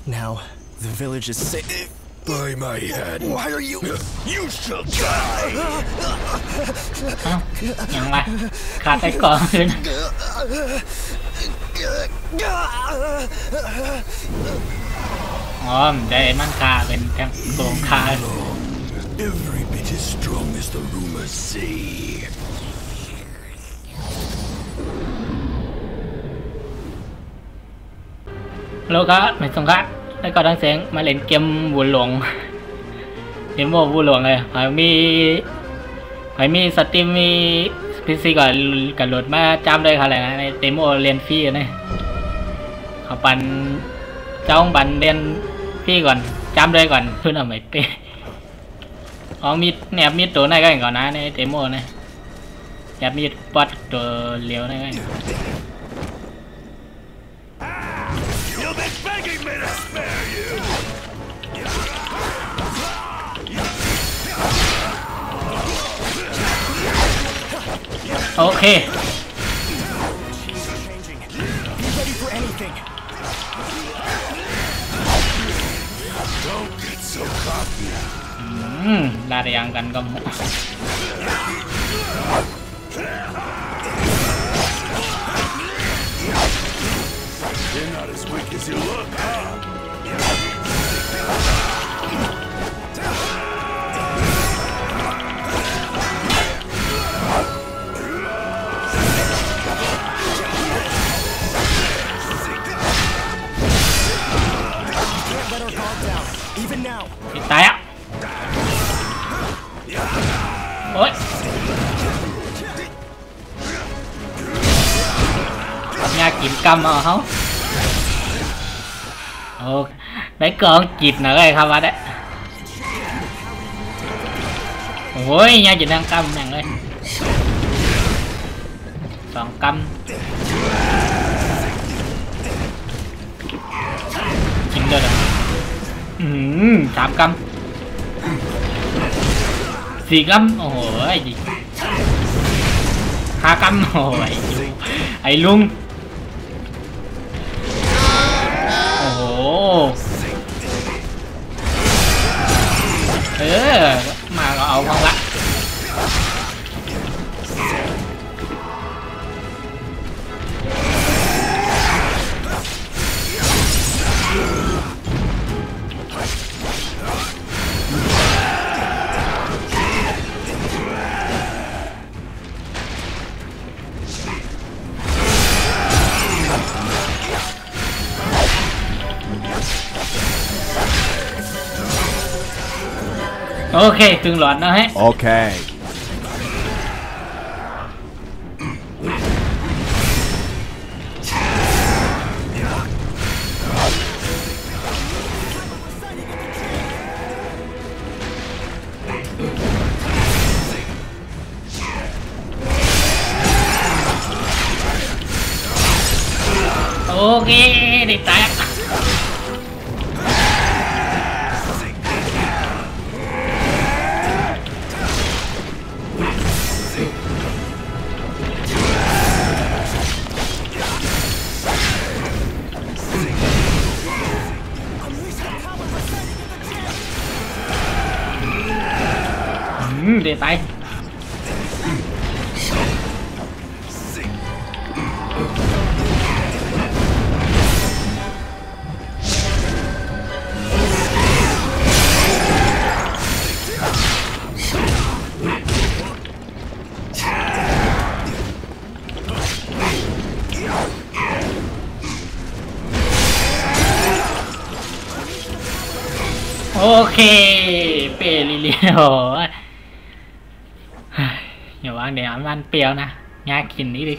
Now the village is safe. By my head. Why are you? You shall die. ยังไงขาดไปก่อนคืนอ๋อได้มันคาเป็นแทงโกงคา Every bit as strong as the rumors say. แล้วก็ไม่สงค่ะแล้วก็ทั้งเสียงมาเล่นเกมบุญหลวงเกมบุญหลวงเลยใครมีสตรีมมีพีซีกับโหลดมาจำได้ค่ะอะไรนะในเดโมเรียนฟรีนะเขาปันเจ้าบันเรียนฟรีก่อนจำได้ก่อนเพื่อนเอาไม่เป๊ะอ๋อมีเนี่ยมีตัวไหนกันก่อนนะในเดโมนะอยากมีปัดตัวเลี้ยวได้ไหมโอเคลาดยังกันก็You're not as weak as you look, huh? Even now. ตายอ่ะโอ๊ยอยากกินกำเอาเขาโอ้ได้เกินจิตหน่อยครับว่าได้โอ้ยอยากกินทั้งกำนั่งเลย2 กำกินเลย3 กำ4 กำโอ้โห5 กำโอ้ยไอ้ลุงโอ้โหมาเราเอาบ้างละโอเคถึงหลอดนะฮะโอเคโอเคได้แตกเดี๋ยวตายโอเคเปรีเลียวอย่าวางเดี๋ยวมันเปรี้ยวนะงากินนี้ดิ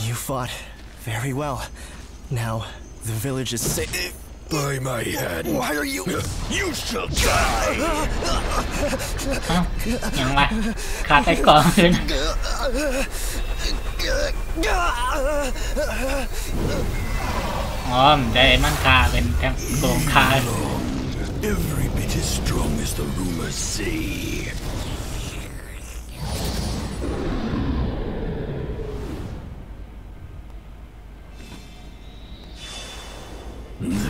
You fought very well. Now the village is safe. By my hand. Why are you? You shall die. เอ้ายังวะขาดไปก่อนคืนอ๋อมันได้มันคาเป็นแทงโกงคา Every bit as strong as the rumors say. Hmm.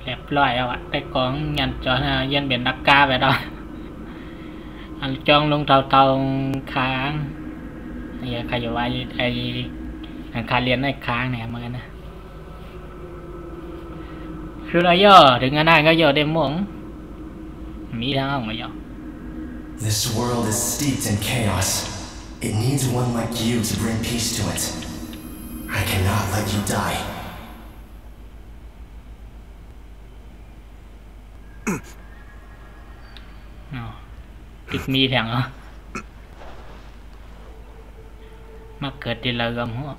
เรียบร้อยแล้วอะได้กองยันจอยันเบียนนักกาไปแล้วอันจองลงเตาค้างนี่ใครจะว่าไอ้คาเรียนไอ้ค้างเนี่ยเหมือนกันนะคือเราย่อถึงขนาดก็ย่อได้หมงมีทางออกมาย่อ This world is steeped in chaos. It needs one like you to bring peace to it. I cannot let you die. ติดมีแทงเหรอมาเกิดที่เรากำหัว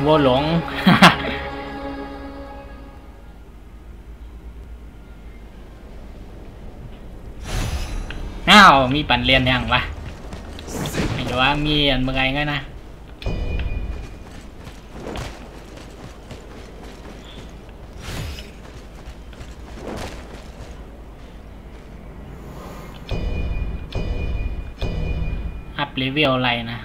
วัวหลง อ้าวมีปั่นเรียนยังวะไม่ใช่ว่ามีอันเมื่อไงก็นะอัพเลเวลอะไรนะ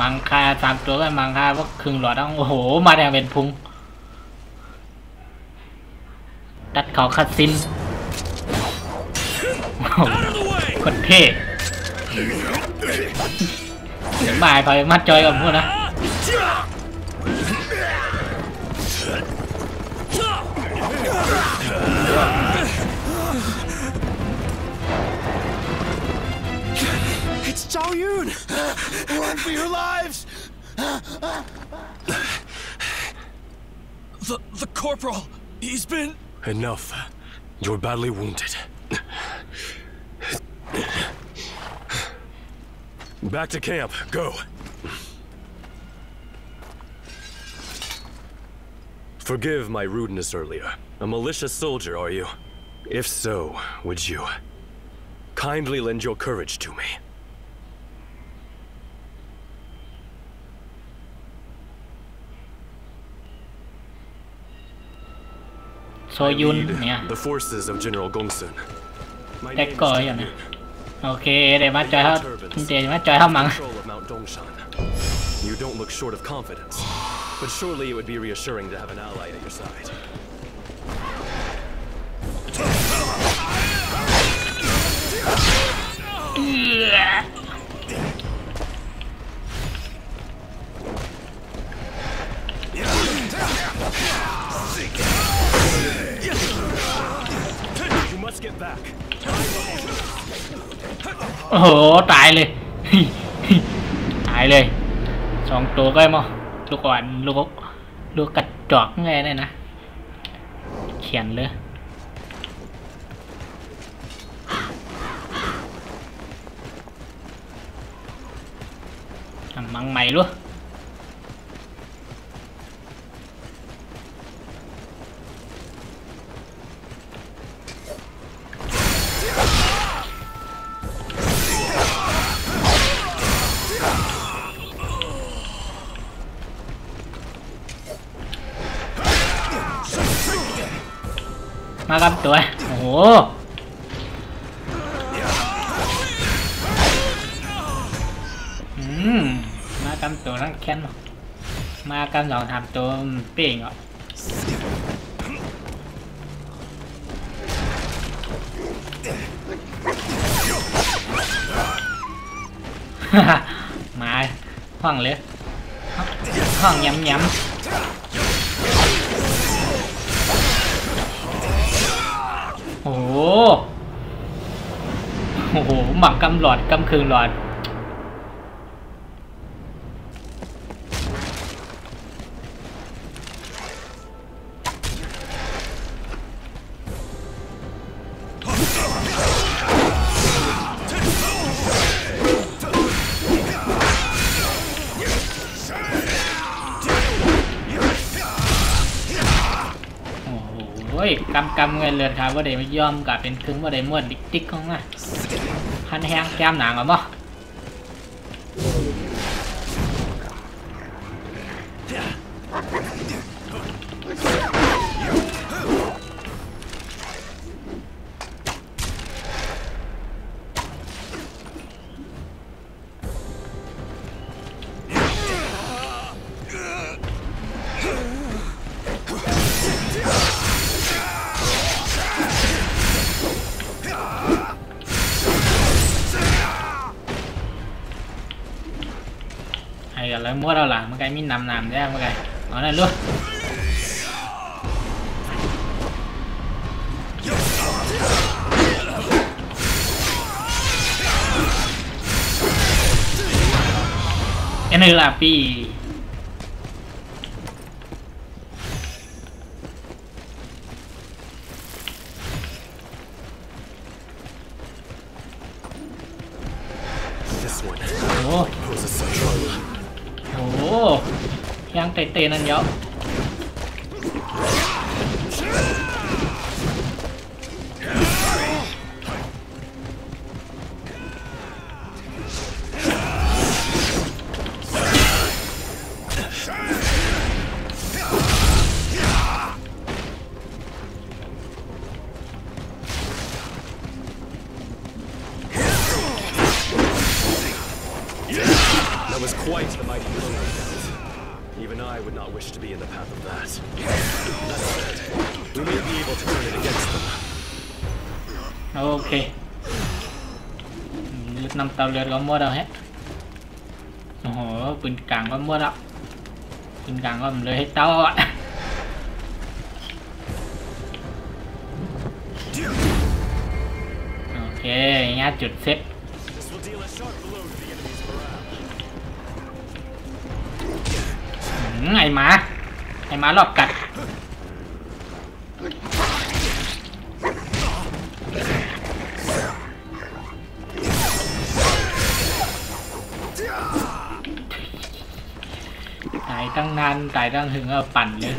มังคา3 ตัวกันมังคาพวกครึ่งหลอดต้องโอ้โหมาแดงเป็นพุงตัดเขาคัดซินคนเท่เดี๋ยวมาไปมัดจอยกับพวกนะ It's Zhao Yun! Run for your lives! The corporal, he's been... Enough. You're badly wounded. Back to camp. Go. Forgive my rudeness earlier. A malicious soldier, are you? If so, would you kindly lend your courage to me? โซยุนเนี่ย The forces of General Gongsun. แต่ก่อนอย่างนี้โอเคเดี๋ยวมาจอยเขามัง You don't look short of confidence, but surely it would be reassuring to have an ally at your side. โอ้โหตายเลย ตายเลย2 ตัวก็มั้งลูกอ่อนลูกกระจอกไงเนี่ยนะเขียนเลยมังใหม่รู้ กับตัวโอ้โหมากับตัวนั่งแค้นมากับสองทำตัวเป่งอ่ะมาห้องเลยห้องย้ำโอ้โหหมักกำหลอดกำคืนหลอดกำเงินเลือดครับว่าเดี๋ยวไม่ยอมกับเป็นครึ่งว่าเดี๋ยวม้วนติ๊กของน่ะพันแห้งแก้มหนังอ่ะบ่แล้วมั่วเราหลังมันไกลมีนำได้มันไกลเอาหน่อยลูกเอ็นลาปียังเตะนั่นเยอะThat was quite the mighty Even I would not wish to be in the path of that. That said, we may be able to turn it against them. โอเคลึกนำเตาเรือก็มั่วแล้วฮะโอ้โหปืนกลางก็มั่วแล้วปืนกลางก็เลยให้เต้าอ่ะโอเคงัดจุดเซตไอ้หมาหลอกกัดตายตั้งนานตายตั้งหึงเอาปั่นเลย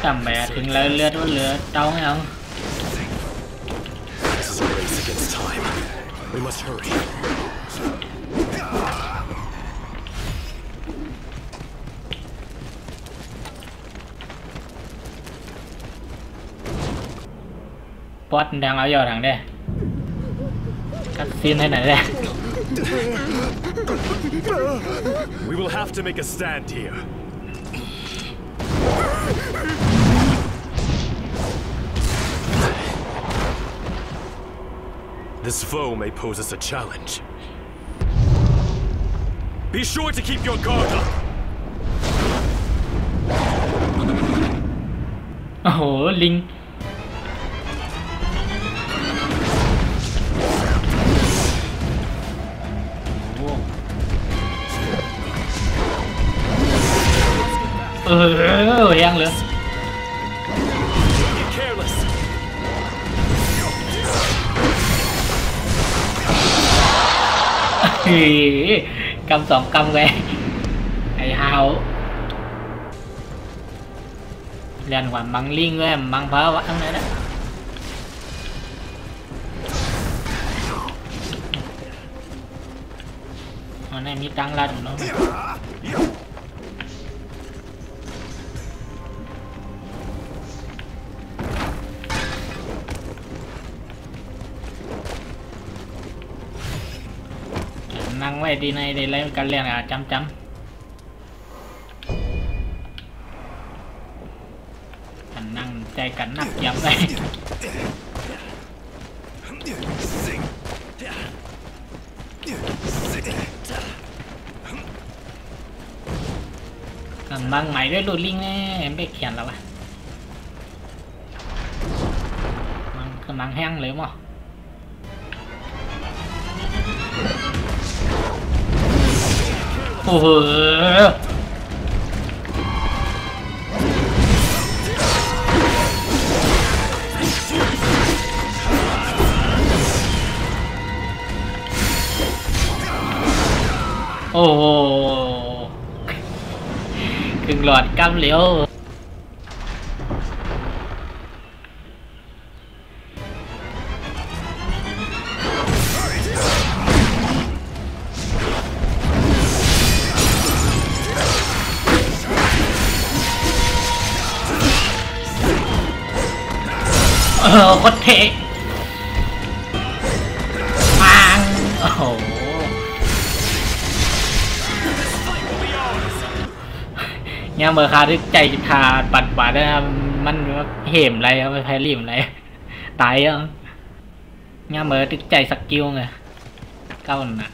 จำแบบถึงแล้วเลือดว่าเหลือเต้าไม่เอาปอดดังเอาหยอดถังได้คัดซีนให้ไหนได้ We will have to make a stand here. This foe may pose us a challenge. Be sure to keep your guard up. โอ้โหลิง ยังเหลือ Get careless. กำสองกำไงไอ้ฮาวเรียนว่ามังลิงเว้ยมังพระวะทั้งนั้นนะมันไม่มีตังค์ละเนาะนั่งไว้ดีในได้เล่นกันเรียนอ่ะจำกันนั่งใจกันนักย้ำไปกำลังใหม่ด้วยรูดลิงแน่ไม่เขียนแล้ววะมันกำลังแห้งเลยมั้งโอ้โหโอ้โหครึ่งหลอดกำเหลียวโคตรเท่ปังโอ้โหเนี่ยเมื่อคาที่ใจคาปัดนะมันเหมอะไรไม่แพ้ริมอะไรตายอ่ะเนี่ยเมื่อตึกใจสกิลไงเก้าน่ะ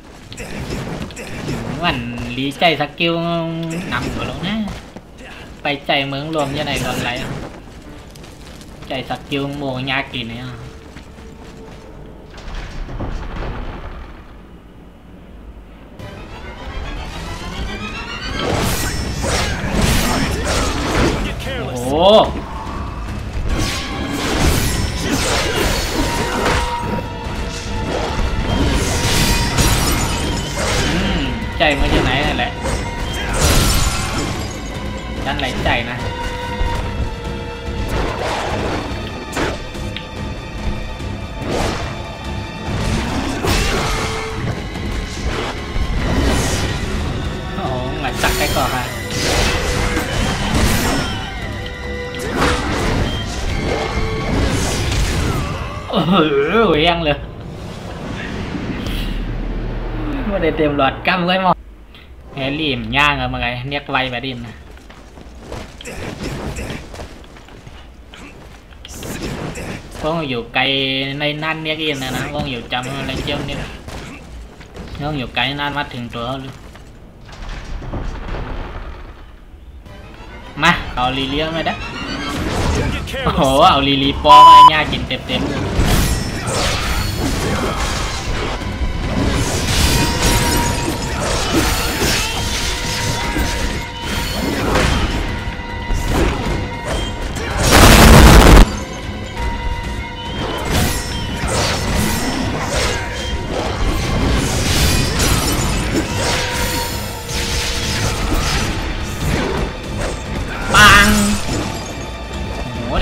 วันรีใจสกิลนำอยู่แล้วนะไปใจเมืองรวมยังไงก่อนไรใจสกิลโมยากินเนี่ยโอ้โหใจมาจากไหนนั่นแหละด้านไหนใจนะโอ้หงัดจักได้ก่อนค่ะยังเลยไม่ได้เต็มหลอดกำไว้มั้งแฮร์รี่มย่างอะมาไงเรียกไวแบบนี้นะต้องอยู่ไกลในนั่นเรียกอินนะต้องอยู่จำอะไรเจ้าเนี่ยต้องอยู่ไกลนั่นมาถึงตัวเลยมาเอาลีเลี้ยงเลยนะโอ้โหเอาลีปอมาง่ายกินเต็ม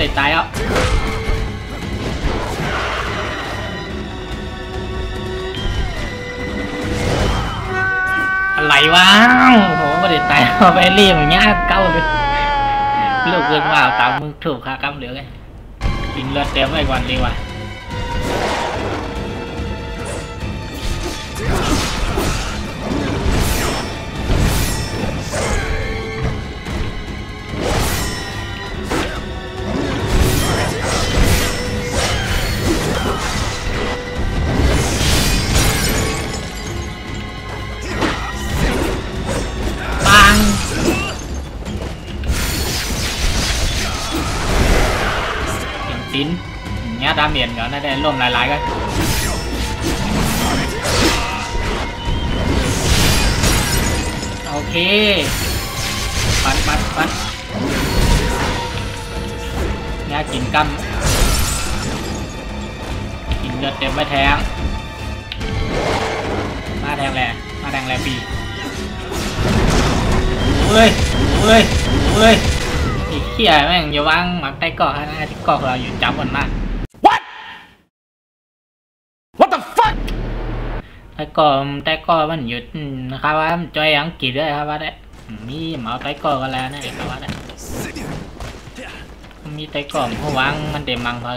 ได้ตายแล้วอะไรวะโอ้โหไม่ได้ตายเอาไปเรียมอย่างเงี้ยเก้าเลยลูกเกินว่าตามมึงถูกค่ากำเหลือไงกินเลือดเต็มไปก่อนดีกว่าเนี้ยดาเมียนก่อนได้ร่มหลายๆกันโอเคปัด น่ากินกั้มกินเลือดเต็มไปแทงมาแทงแลปีเฮ้ยอีกเขี้ยแม่งอย่าวางหมักใต้เกาะนะที่เกาะเราอยู่จับมันมาก What the fuck ใต้เกาะมันหยุดนะครับว่ามันจอยอังกฤษด้วยครับว่าได้มีหมาใต้เกาะกันแล้วนะครับว่าได้มีใต้เกาะหัววางมันเต็มมังเพอ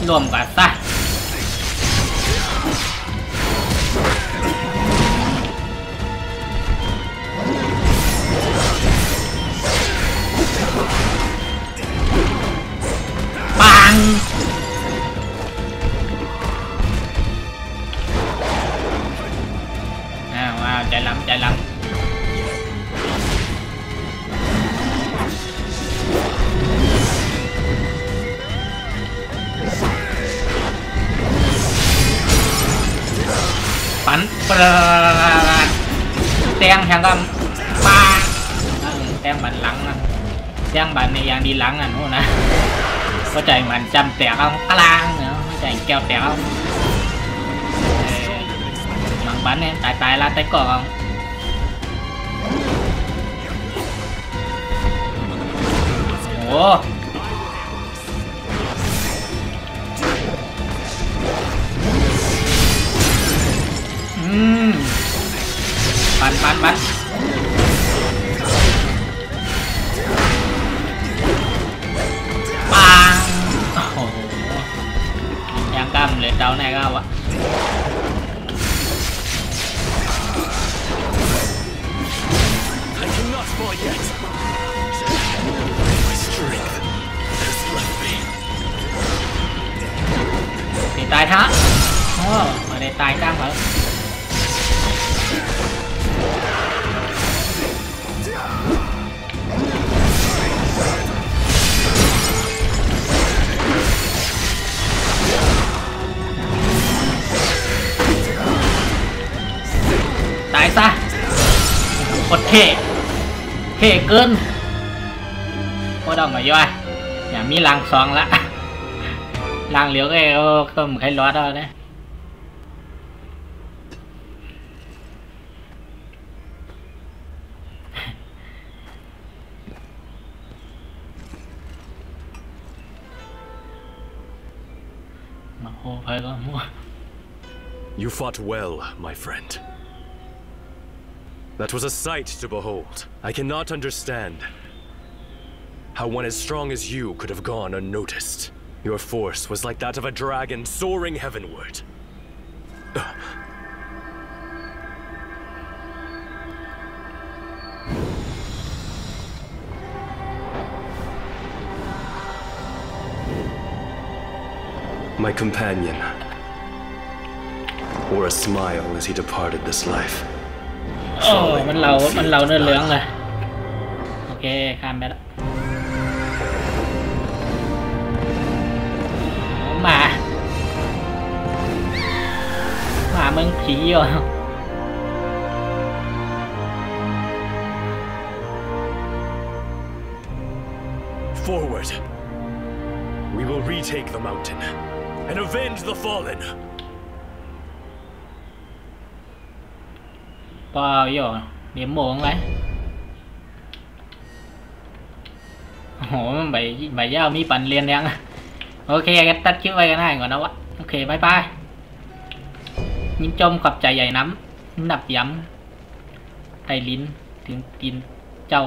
รวมกันซะปังว้าวใจล้ำปันปลาแตงแทงก็ปลาแตงบันหลังนะแตงบันในยางดีหลังน่ะนู้นนะเข้าใจมันจำแตกเอากลางเนาะเข้าใจแก้วแตกเอาหลังบันเนี่ยตายละตายก่อนโอ้ปันปังโอ้โหยังกล้ามเลยเจ้าไหนก็วะตีตายท่าโอ้มาได้ตายกล้ามเหรอตายซะกดเท่เกินโคตรมาย่อยอย่ามีรางสองละรางเหลียวก็ไม่ใครรอดเอาเนี่ยมาโอ้ไปก็มั่ว You fought well, my friend. That was a sight to behold. I cannot understand how one as strong as you could have gone unnoticed. Your force was like that of a dragon soaring heavenward. My companion wore a smile as he departed this life. โอ้มันเราเนื้อเหลืองเลยโอเคข้ามไปแล้วหมามึงผีเหรอ Forward. We will retake the mountain and avenge the fallen. เปล่าอยู่เดี๋ยวโมงเลยโอ้โหใบยาวมีปั่นเรียนยังโอเคกันตัดคลิปไว้กันให้ก่อนนะวะโอเคบายบายยินจมขอบใจใหญ่น้ำนับย้ำไทยลิ้นถึงตีนเจ้า